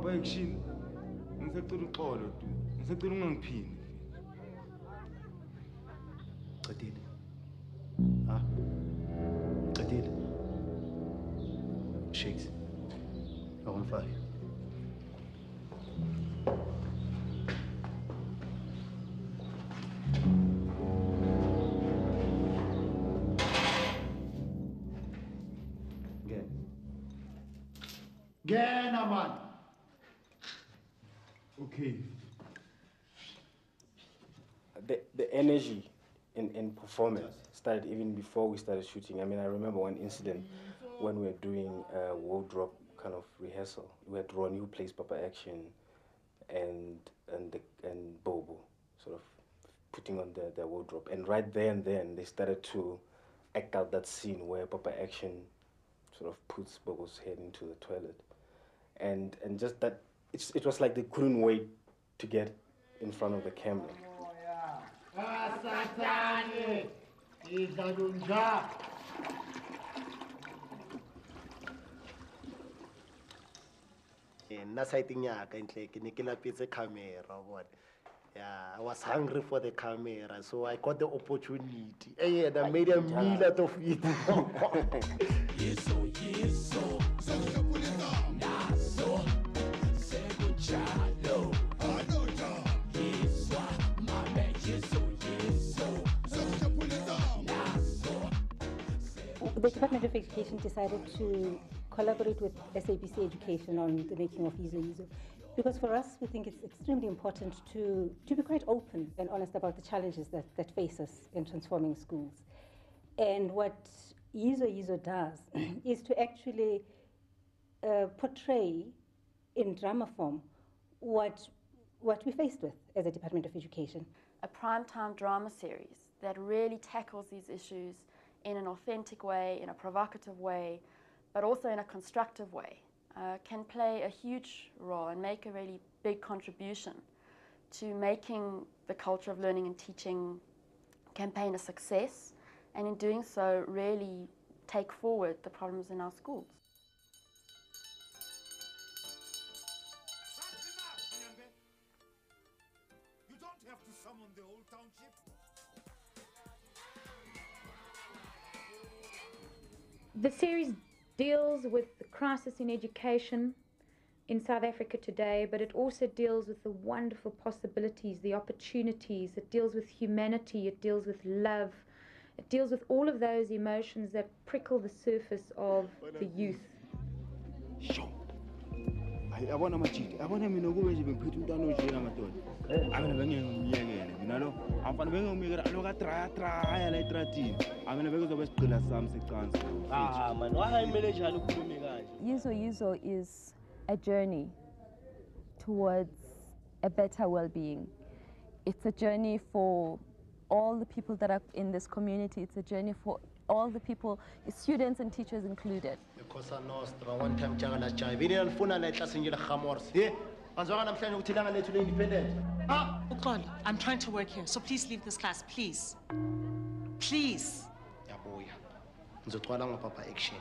Papa Action, ngisacela uxolo tu. Ngisacela ungangiphindi. Qedile. Ha? Qedile. Shakes. Awangifaki. Gena man. Okay. The energy in performance started even before we started shooting. I mean, I remember one incident when we were doing a wardrobe kind of rehearsal. We had Ron, who plays Papa Action, and Bobo, sort of putting on their wardrobe. And right there and then, they started to act out that scene where Papa Action sort of puts Bobo's head into the toilet. And just that, it was like they couldn't wait to get in front of the camera. I was hungry for the camera, so I got the opportunity. And I made a meal out of it. Yizo, Yizo, Nazo, Seguchalo, Yizo, Mame, Yizo, Nazo. The Department of Education decided to collaborate with SABC Education on the making of Yizo. Because for us, we think it's extremely important to be quite open and honest about the challenges that face us in transforming schools. And what Yizo does is to actually portray in drama form what we're faced with as a Department of Education. A primetime drama series that really tackles these issues in an authentic way, in a provocative way, but also in a constructive way. Can play a huge role and make a really big contribution to making the culture of learning and teaching campaign a success, and in doing so really take forward the problems in our schools. That's enough, Nyambe. You don't have to summon the whole township. The series deals with the crisis in education in South Africa today, but it also deals with the wonderful possibilities, the opportunities. It deals with humanity, it deals with love, it deals with all of those emotions that prickle the surface of the youth. Sure. I want to match it. I want to know who is being put down on Jena Maton. I'm going to bring you again. You know, I'm going to bring you a look at try, like Tratin. I'm going to bring you the best killer something. Ah, man, why am I Yizo is a journey towards a better well-being. It's a journey for all the people that are in this community. It's a journey for all the people, students and teachers included. I'm trying to work here, so please leave this class, please. Please. Papa Action.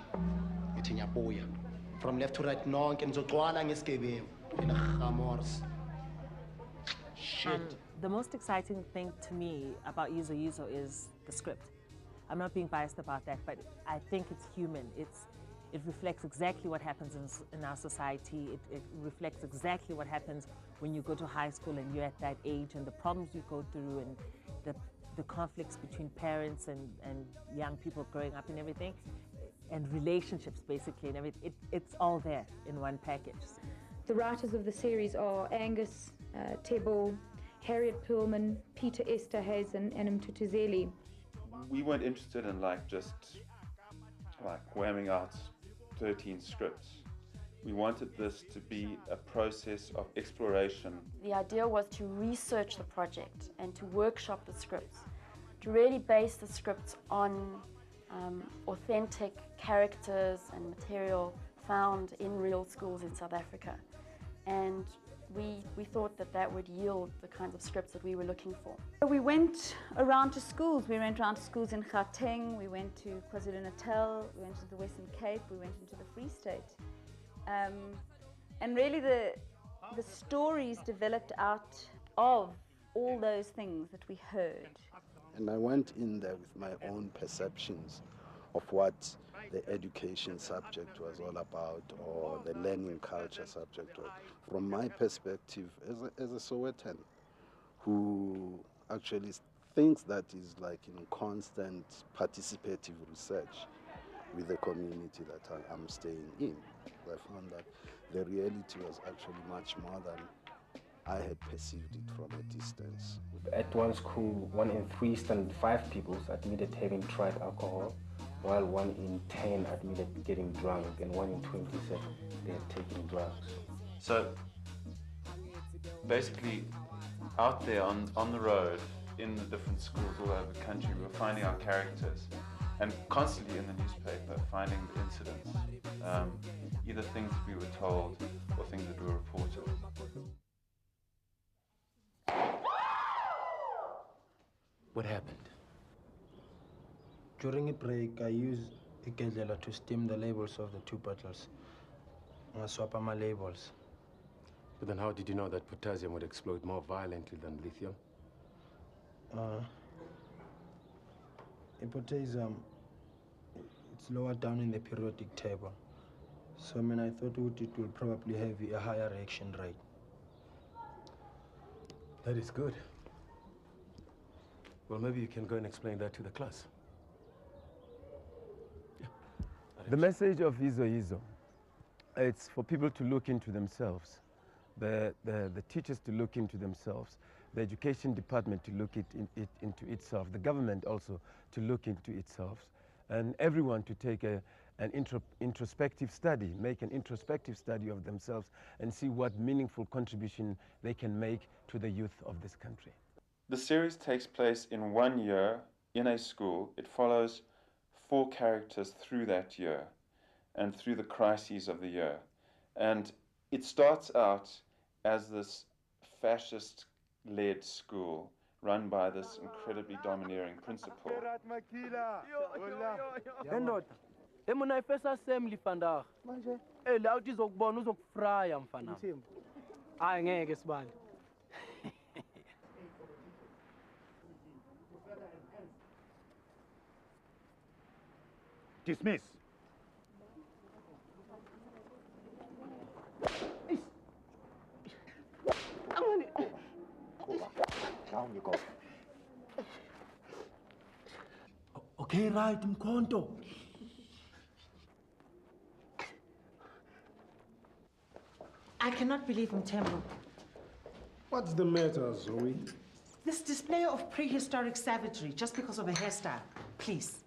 From left to right, no, and shit. The most exciting thing to me about Yizo is the script. I'm not being biased about that, but I think it's human. It reflects exactly what happens in our society. It reflects exactly what happens when you go to high school and you're at that age, and the problems you go through, and the conflicts between parents and young people growing up and everything, and relationships basically, and everything. It's all there in one package. The writers of the series are Angus Tebo, Harriet Perlman, Peter Esterhazy, and Mtutuzeli. We weren't interested in just whamming out 13 scripts. We wanted this to be a process of exploration. The idea was to research the project and to workshop the scripts, to really base the scripts on authentic characters and material found in real schools in South Africa. And we thought that would yield the kinds of scripts that we were looking for. We went around to schools. We went around to schools in Gauteng, we went to KwaZulu-Natal, we went to the Western Cape, we went into the Free State. And really the stories developed out of all those things that we heard. And I went in there with my own perceptions of what the education subject was all about, or the learning culture subject was, from my perspective as a Sowetan who actually thinks that is like in constant participative research with the community that I'm staying in. I found that the reality was actually much more than I had perceived it from a distance. At one school, 1 in 3 standard 5 pupils admitted having tried alcohol, while 1 in 10 admitted getting drunk, and 1 in 20 said they had taken drugs. So basically, out there on the road, in the different schools all over the country, we were finding our characters, and constantly in the newspaper, finding the incidents, either things that we were told or things that were reported. What happened? During a break, I used a gedlela to stem the labels of the 2 bottles. I swap my labels. But then how did you know that potassium would explode more violently than lithium? Potassium, it's lower down in the periodic table. So I thought it will probably have a higher reaction rate. That is good. Well, maybe you can go and explain that to the class. Yeah. The message of Yizo, it's for people to look into themselves, the teachers to look into themselves, the education department to look into itself, the government also to look into itself, and everyone to take an introspective study, make an introspective study of themselves and see what meaningful contribution they can make to the youth of this country. The series takes place in 1 year in a school. It follows 4 characters through that year and through the crises of the year. And it starts out as this fascist-led school run by this incredibly domineering principal. Emuna ifirst assembly vandag. Manje la uthi izokubona uzokufrya mfana. Hayi ngeke sibali. Dismiss. Down you go. Okay, right, Mkhonto. I cannot believe Mtembo. What's the matter, Zoe? This display of prehistoric savagery just because of a hairstyle. Please.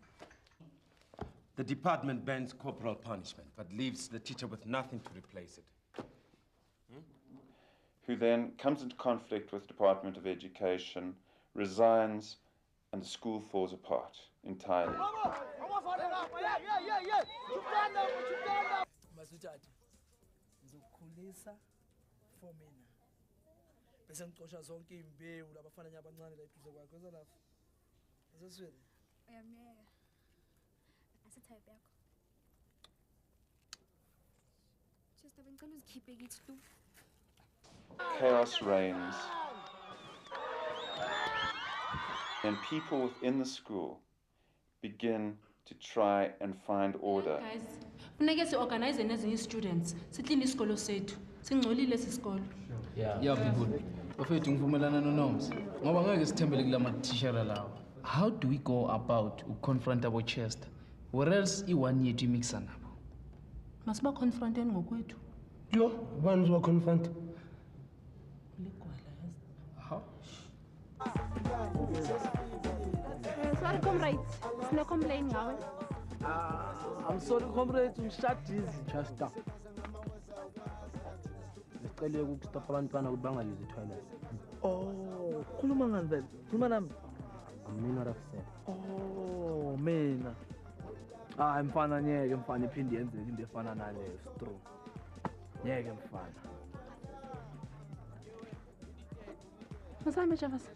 The department bans corporal punishment, but leaves the teacher with nothing to replace it. Who then comes into conflict with the Department of Education, resigns, and the school falls apart entirely. Bese ngicosha zonke imbewu labafana nyabancane la eduze kwakho ezalafu. Aseswele. Uyamyeka. Asithayipe yakho. Just abengicela uzikhiphe kithi tu. Chaos reigns. And people within the school begin to try and find order. Guys, funeke si-organize nezinye students, siklini isikolo sethu, singcolile esi sikolo. Yeah, people. Bafethu ngivumelana noNoms. Ngoba ngeke sithembele kulama tishera lawo. How do we go about confront abo Chester? Where else I1 yethu imixa nabo? Masiba confronteni ngokwethu. Yo, bani uzoba confront? Sorry, comrades. Sino complain ngawe. I'm sorry, comrades, ngishadizi Chester. Ngicela ukustop abantwana ukuthi bangayizi toilet. Oh, khuluma ngani vele? Khuluma nami. Mina rafse. Oh, mina. Mfana nyeke mfana iphindi yenzeke into efana naleyo stro. Nyeke mfana. Masame Javas.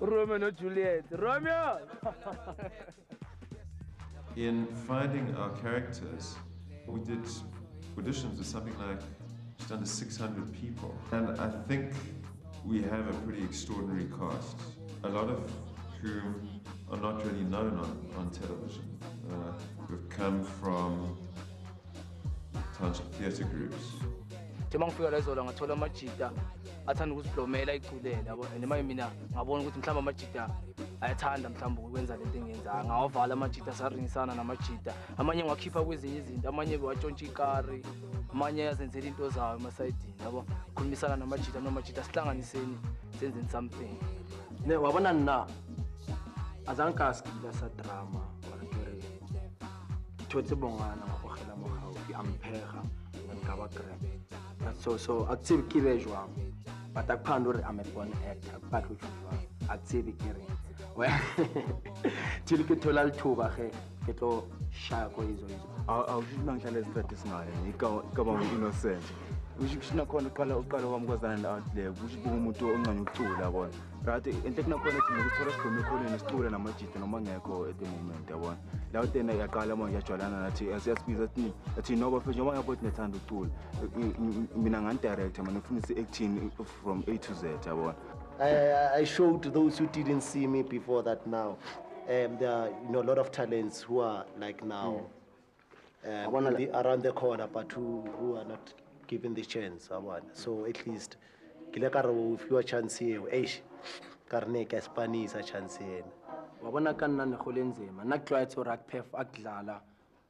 Romeo and Juliet. Romeo! In finding our characters, We did auditions with something like just under 600 people. And I think we have a pretty extraordinary cast, a lot of whom are not really known on television. We've come from township theatre groups. Njengoba ngifika la izolo ngathola amajita athanda ukuziblomela iculele yabo and manje mina ngabona ukuthi mhlawumbe amajita ayathanda mhlawumbe ukwenza lento engiyenzayo ngawavala amajita saringisana namajita amanye ngiwakhipha kwezinye izinto amanye bewatshontsha ikari amanye yazenzela into zayo emasayidini yabo khulumisana namajita sihlanganiseni senzeni something ne wabona na azange ka skila sa drama or kere thotse bongana go gela mogao ke ampega nka ba grab so aktsibe ke be jwang but akuphanda uri I'm a born actor akubatle jwang aktsibe ke re well till ke thola lithuba ke tlo shaya ko Yizo awushina ngihlala estrate singayo ikaba innocent ushina khona uqala kwami kwazana outlet ushibuka umuntu ongcanye ukucula yabona right into kunakhona ethi ngokuthola sikhoma ekholeni sicule namajita noma ngekho at the moment yabona la utena yaqala manje yajwalana nathi asiyasibiza athi noba mfethu noma yabothi nethanda ukucula mina ngani director mina ngifuna acting from A to Z yabona. I showed those who didn't see me before that now. There are a lot of talents who are like now around the corner, but who are not given the chance. So at least, if you a chance here, karne Spanish a chance here. Wabona kanna ne golenzema na clients o rakpef akdlala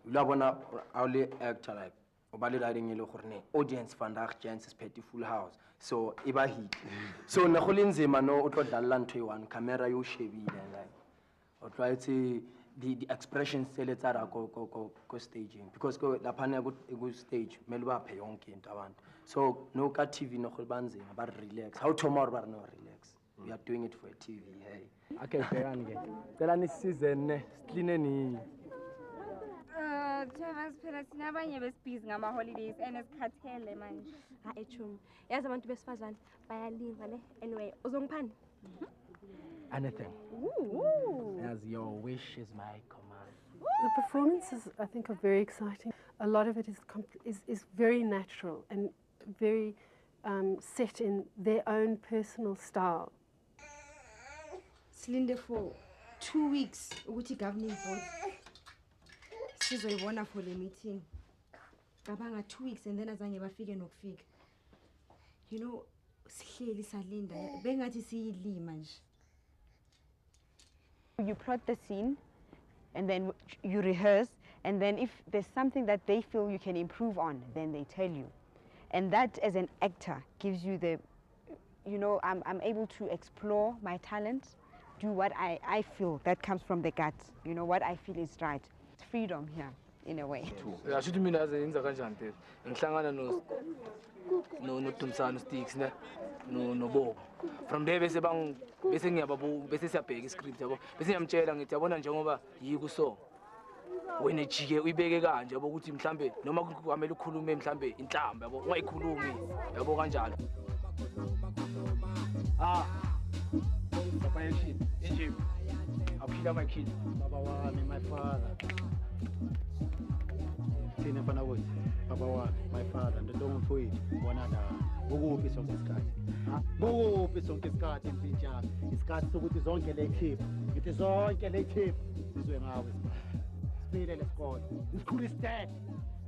ulabona awle actor like obalela ringile gore ne audience vandag chances petty full house so iba hit so na golenzema no o tlo dlala ntwe one camera yo shebile like o tlo itse the expressions seletsa ra ko staging because go lapha ne go stage mele ba phe yonke into abantu so no ka TV no go banzima ba relax how tomorrow ba no relax we are doing it for TV hey okay bhekani ke cela nisisize ne sicline ni Thomas phela sina abanye besibhizi ngama holidays enesikhathele manje ha echumi yazi abantu besifazane bayalinga ne anyway uzongiphani anything as your wish is my command. The performances I think are very exciting. A lot of it is very natural and very set in their own personal style. Silinde for 2 weeks ukuthi governing board sizoyibona for the meeting. Kabanga 2 weeks and then azange bafike nokufika. You know sihleli salinda bengathi siyilima nje. You plot the scene and then you rehearse and then if there's something that they feel you can improve on then they tell you. And that as an actor gives you the I'm able to explore my talent, do what I feel that comes from the gut, what I feel is right. It's freedom here in a way. Yeah, should mina azenza kanjani phela. Ngihlangana no Tumsano Sticks ne no Bobo. From there bese ngiyababo bese siyabheka iscript yabo. Bese ngiyamtshela ngithi yabona njengoba yiku so. Wena jike uyibeke kanje yabo ukuthi mhlambe noma kumele ukhulume mhlambe inhlamba yabo ungayikhulumi yabo kanjalo. Papa action. Engine. I'll kill my kid. Baba wami, my father. Thina mfana wethu. Baba wami, my father. Ndongo mfowethu. Bona la. Ukuphi sonke isikhathi? Ukuphi sonke isikhathi mfintshana? Isikhathi sokuthi zonke le khipha. Ngithi zonke le khipha sizwe ngawe. Sipile lesikole. Isikhulu isithathe.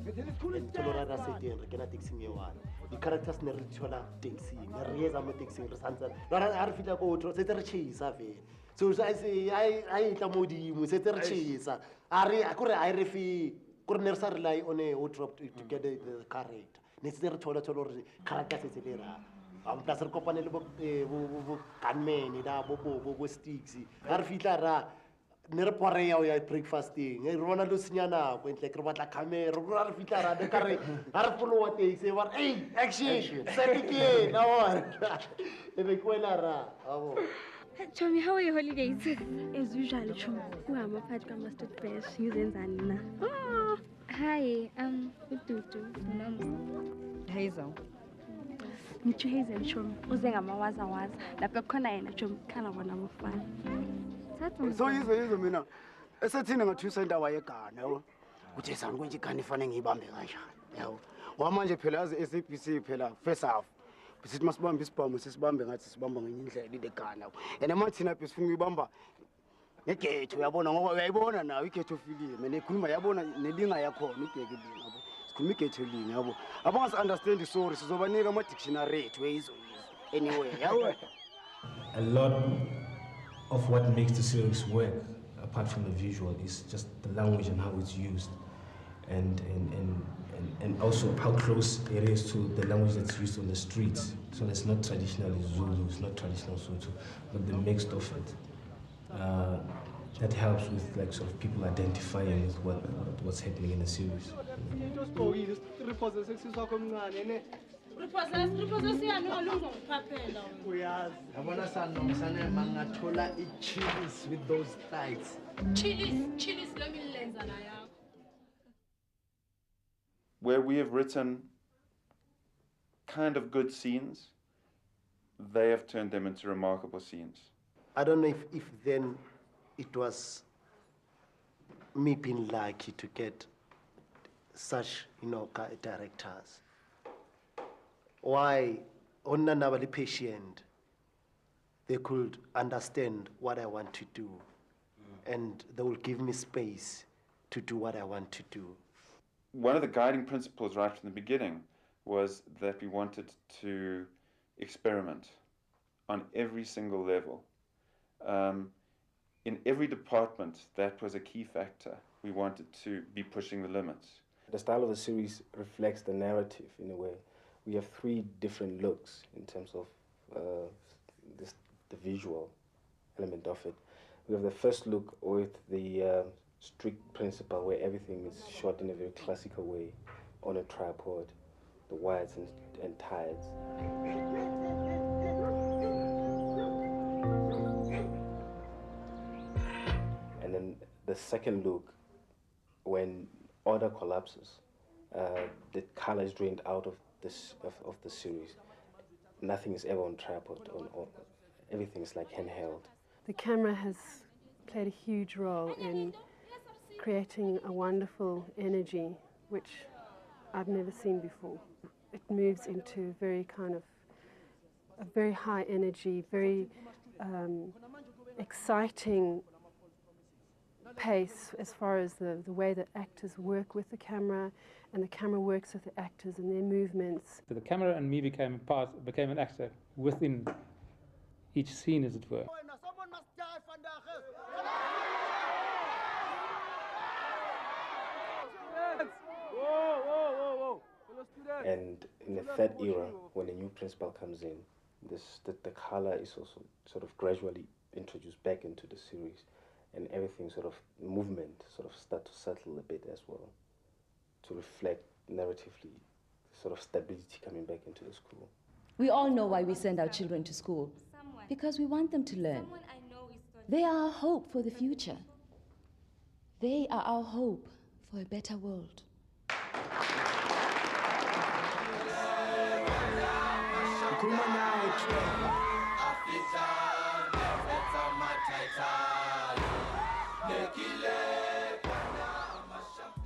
Ngithi isikhulu isithathe. Tolora seteng re kena taxi ngewala. Di characters ne re thola taxi. Ne re yeza mo taxi re santsa. Lona ha re fitla ko otro se re chisa vele. So I say I tla modimo se re chisa. Are akore I re fi kore ne re sa rely on a wardrobe to get the character. Ne se re thola re character se le ra. Am plus re kopane le bo gunmen da bo sticks. Ha re fitla ra ne re poreya o ya breakfasting re bona lo senyana go entle ke re batla camera re re fitla ra de ka re ha re follow what they say ba hey action setike na one e be kwela ra abo Chomi, how are your holidays? As usual, Chomi. Uhamba phakathi kwama-Master Bash ngizenzani na? Oh, hi, uDudu nomzi. Yizo. Ngitsho Hazel Chomi. Uze ngamawazawaza. Lapha khona yena Chomi, khala bona mfana. So Yizo mina esethini ngathwisa indawo yegana yabo. ukuthi sami kwenye igane fanele ngiyibambe kanjani yabo wamanje phela yazi SABC phela first half besithi masibambe isibhamu sisibambe ngathi sibamba ngenye indlela ile gana and emathina besifuna uyibamba ngegetho uyabona ngoba uyayibona nawe igetho fikile mina ekhuluma yabona nelinga yakhona ibheke ilinga yabo sikhuluma igetho linga yabo abangasi understand sorry sizobanika ama dictionary ethu eyizo anyway yabo. A lot of what makes the series work, apart from the visual, is just the language and how it's used, and also how close it is to the language that's used on the streets. So it's not traditionally Zulu, it's not traditional Sotho, but the mix of it. That helps with like sort of people identifying with what's happening in the series. With those thighs. Chilies, let me lens. Where we have written kind of good scenes, they have turned them into remarkable scenes. I don't know if then it was me being lucky to get such, directors. Why, on patient, they could understand what I want to do, and they will give me space to do what I want to do. One of the guiding principles right from the beginning was that we wanted to experiment on every single level. In every department, that was a key factor. We wanted to be pushing the limits. The style of the series reflects the narrative in a way. We have 3 different looks in terms of the visual element of it. We have the first look with the strict principle where everything is shot in a very classical way on a tripod, the wides and tides. And then the second look, when order collapses, the color is drained out of the series. Nothing is ever on tripod. Everything is like handheld. The camera has played a huge role in creating a wonderful energy, which I've never seen before. It moves into very kind of a very high energy, very exciting pace as far as the way that actors work with the camera, and the camera works with the actors and their movements. So the camera and me became an actor within each scene, as it were. And in the third era, when a new principal comes in, the color is also sort of gradually introduced back into the series, and everything sort of movement sort of start to settle a bit as well, to reflect narratively sort of stability coming back into the school. We all know why we send our children to school, because we want them to learn. They are our hope for the future. They are our hope for a better world.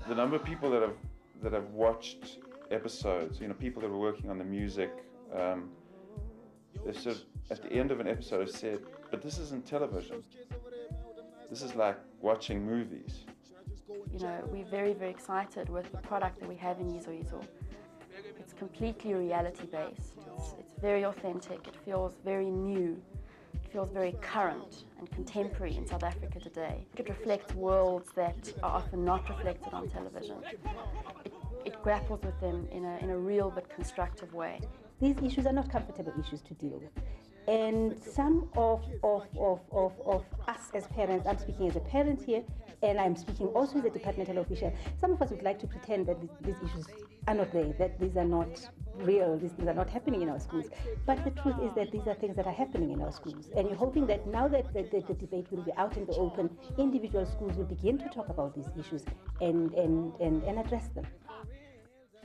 The number of people that have watched episodes, people that were working on the music, they've sort of, at the end of an episode, have said, "But this isn't television. This is like watching movies." We're very, very excited with the product that we have in Yizo. It's completely reality-based. It's very authentic. It feels very new. It feels very current and contemporary in South Africa today. It reflects worlds that are often not reflected on television. It grapples with them in a real but constructive way. These issues are not comfortable issues to deal with. And some of us as parents, I'm speaking as a parent here, and I'm speaking also as a departmental official, some of us would like to pretend that these issues are not there, that these are not real, these things are not happening in our schools. But the truth is that these are things that are happening in our schools. And you're hoping that now that the debate will be out in the open, individual schools will begin to talk about these issues and address them.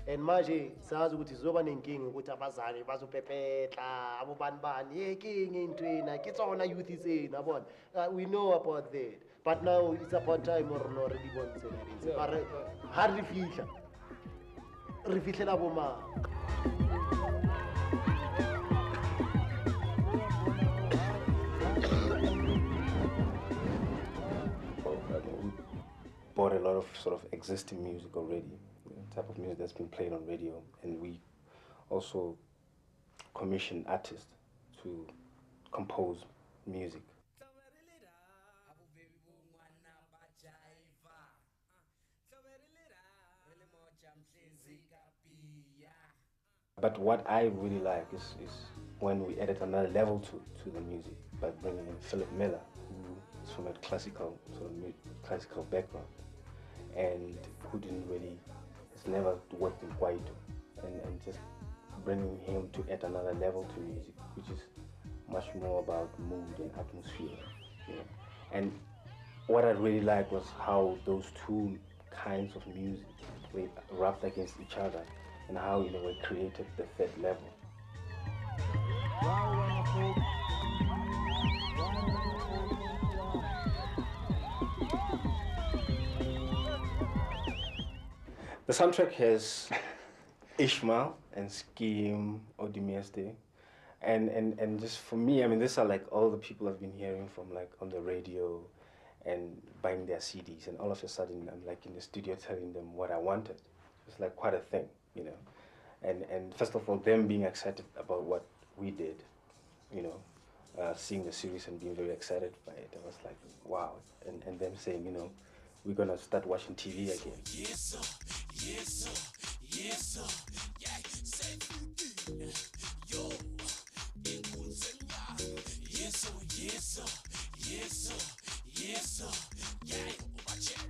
And manje sazi ukuthi zoba nenkinga ukuthi abazali bazopepetla abobani bani yekinga intwena kitsona youth isena yabona we know about that But now it's about time or no already born salaries. But hardly fihla. Re fihlela bo mang. Bought a lot of sort of existing music already, type of music that's been played on radio, and we also commission artists to compose music. But what I really like is when we added another level to the music by bringing in Philip Miller, who is from a classical classical background, and who has never worked in Kwaito, and just bringing him to add another level to music, which is much more about mood and atmosphere, you know. And what I really liked was how those two kinds of music rubbed against each other, and how in a way created the third level. The soundtrack has Ishmael and Scheme Odimieste, and just for me, I mean, these are like all the people I've been hearing from, like on the radio and buying their CDs, and all of a sudden I'm like in the studio telling them what I wanted. It's like quite a thing, you know. And first of all, them being excited about what we did, you know, seeing the series and being very excited by it, I was like, wow. And them saying, you know, we're gonna start watching TV again. Yes, sir. Yes, sir. Yes, sir. Yeah, say yo, in Kunzenya. Yes, sir. Yes, sir. Yes, sir. Yes, sir. Yeah, ubachel.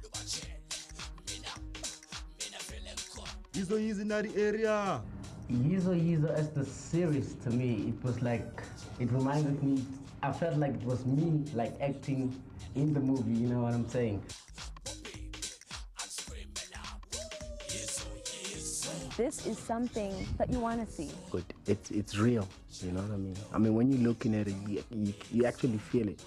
Mina feeling good. Yizo is in that area. Yizo as the series, to me, it was like, it reminded me, I felt like it was me like acting in the movie, you know what I'm saying? This is something that you want to see. Good. It's real, you know what I mean? I mean, when you're looking at it, you actually feel it.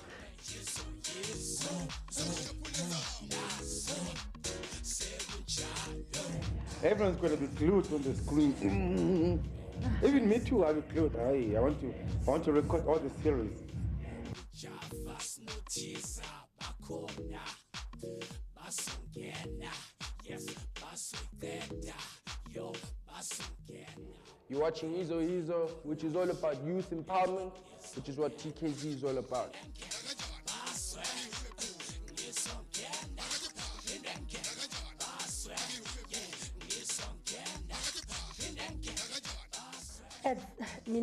Everyone's going to be glued on the screen. Even me too, I'll be glued. I want to record all the series. You're watching Yizo, which is all about youth empowerment, which is what TKZ is all about.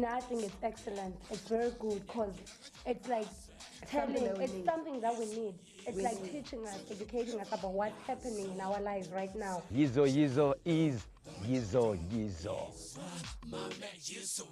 I think it's excellent. It's very good because it's like telling, it's something that we need. It's like teaching us, educating us about what's happening in our lives right now. Yizo is Yizo. My man, Yizo.